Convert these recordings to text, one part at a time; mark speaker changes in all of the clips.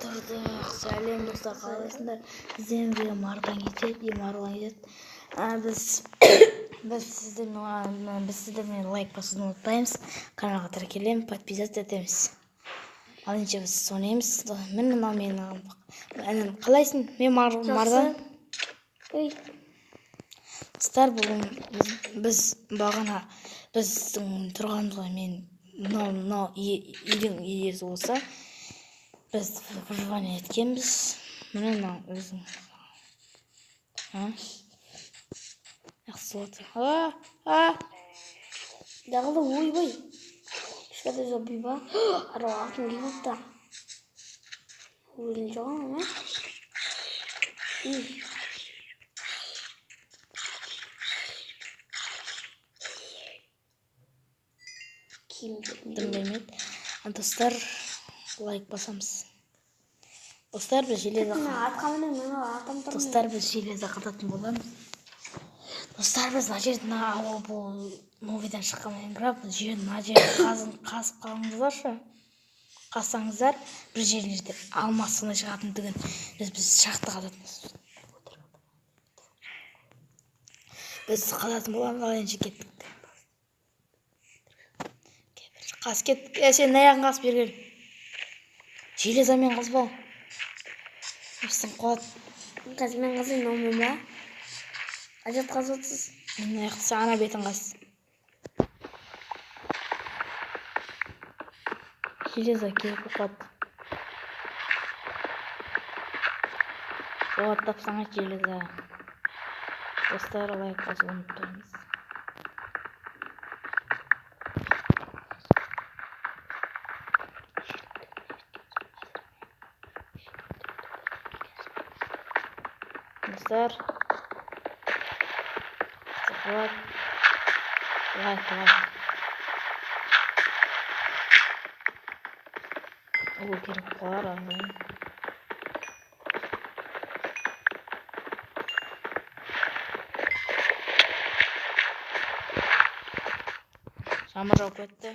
Speaker 1: Тұрдық, сәлем достар, қалайсыңдар? Бізден бірге Мардан кетеді, Мардан кетеді. Біз сіздермен лайк басуды ұмытпаймыз. Каналға тіркелеміз, подписаться етеміз. Ал енді біз сонаймыз. Міне мынау менің інім. Қалайсың? Мен Мардан. Достар, біз бағана біздің тұрғанымызға мынау үйдің иесі болса, біз выживание еткенбіз. Міне мынау өзің. Жақсы болады. Дағылы ой. Шкада жабый ба? Арау алтын келіп отта. Өлін жоған ма? Дымдаймайды. Достар, лайк басамыз. Достар, біз железі қататын боламыз. Достар, біз мына жерден бұл мувидан шыққаннан бірақ бұл жерді мына жерді қазып қалыңыздаршы. Қазсаңыздар, бір жерлерде алмас сондай шығатындығын біз шақты қазатынбыз. Біз қазатын боламыз, ал енді кеттік. Қас кеттік. Сен аяғын қасып берген. Железамен қазба. Өстің қуат. Қазымен қазайын оңмен ба? Ажат қазып отсыз. Мен аяқты ана бетін қас. Железа керек қуат. Қуат тапсаңа железа. Достар, лайк басуды ұмытпаймыз. Достар, лайк. Ол керек қалар ағайын. Жаңбыр жауып кетті.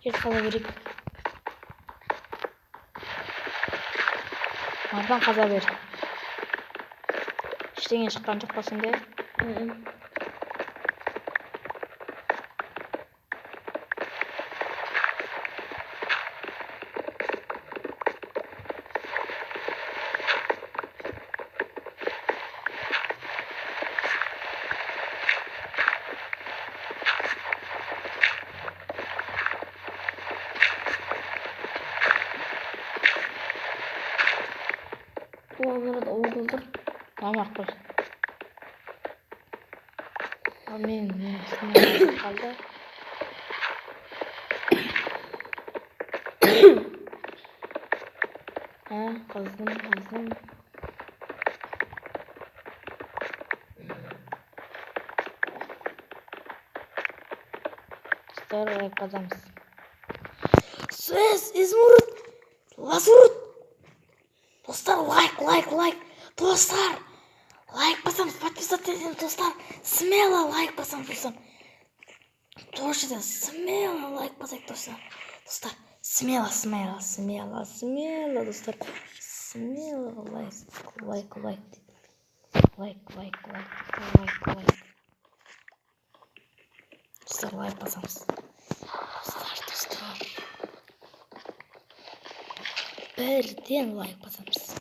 Speaker 1: Жер қала берек. Мардан қаза бер. Ештеңе шыққан жоқ па сенде? Олар оғылдыр. Тамақ қой. Мен үстіне қалды. Қаздым. Достар, лайк басамыз. Сөз, измұрыт, лазурыт. Достар, лайк. Достар, лайк басамыз, подписаться етеміз, достар. Смело лайк басамыз, достар. Точно, смело лайк басайық, достар. Достар, смело, достар. Смело лайк. Лайк. Достар, лайк басамыз. Достар. Бірден лайк басамыз.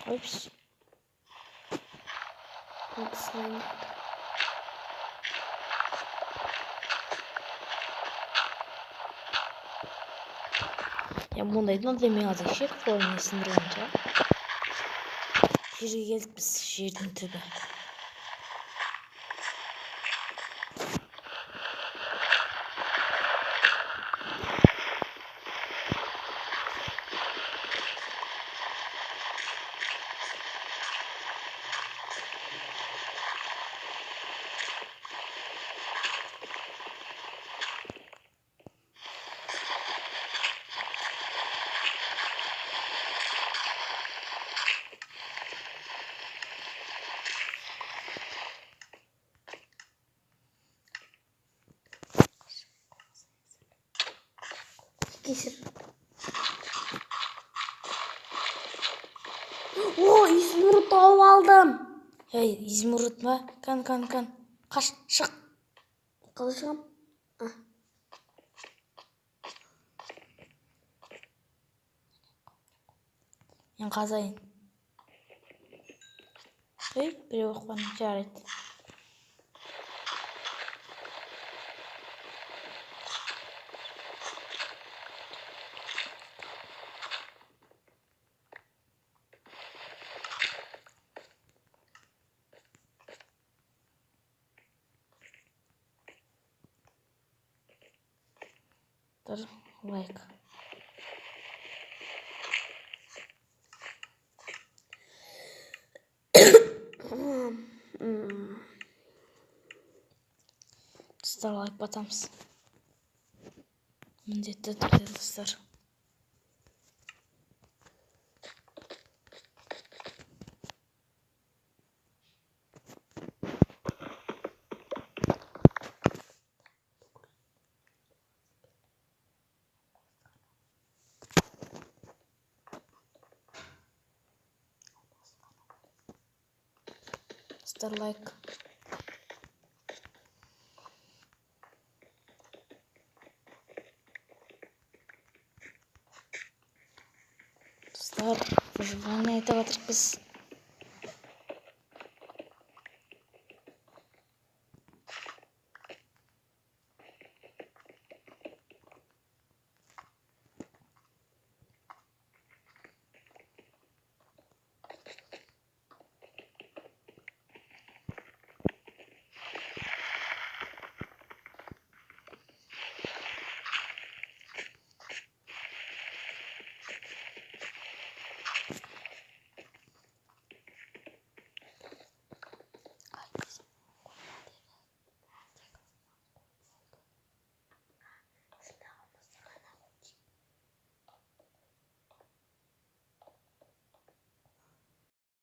Speaker 1: Опс. Я мұндайдың ондай мен азық шек қолын сындырғанша. Жерге келдік біз, жердің түбі.
Speaker 2: кешір. О, изумруд тауып алдым.
Speaker 1: Ей, изумруд ма? Кан. Қаш, шық.
Speaker 2: Қалай шығам?
Speaker 1: Мен қазайын. Ей, біреу оқпан жарайды. Тұр, лайк. Достар, лайк батамыз. Міндетті түрде, достар. Достар, лайк. Достар, выживание айтып жатырмыз біз.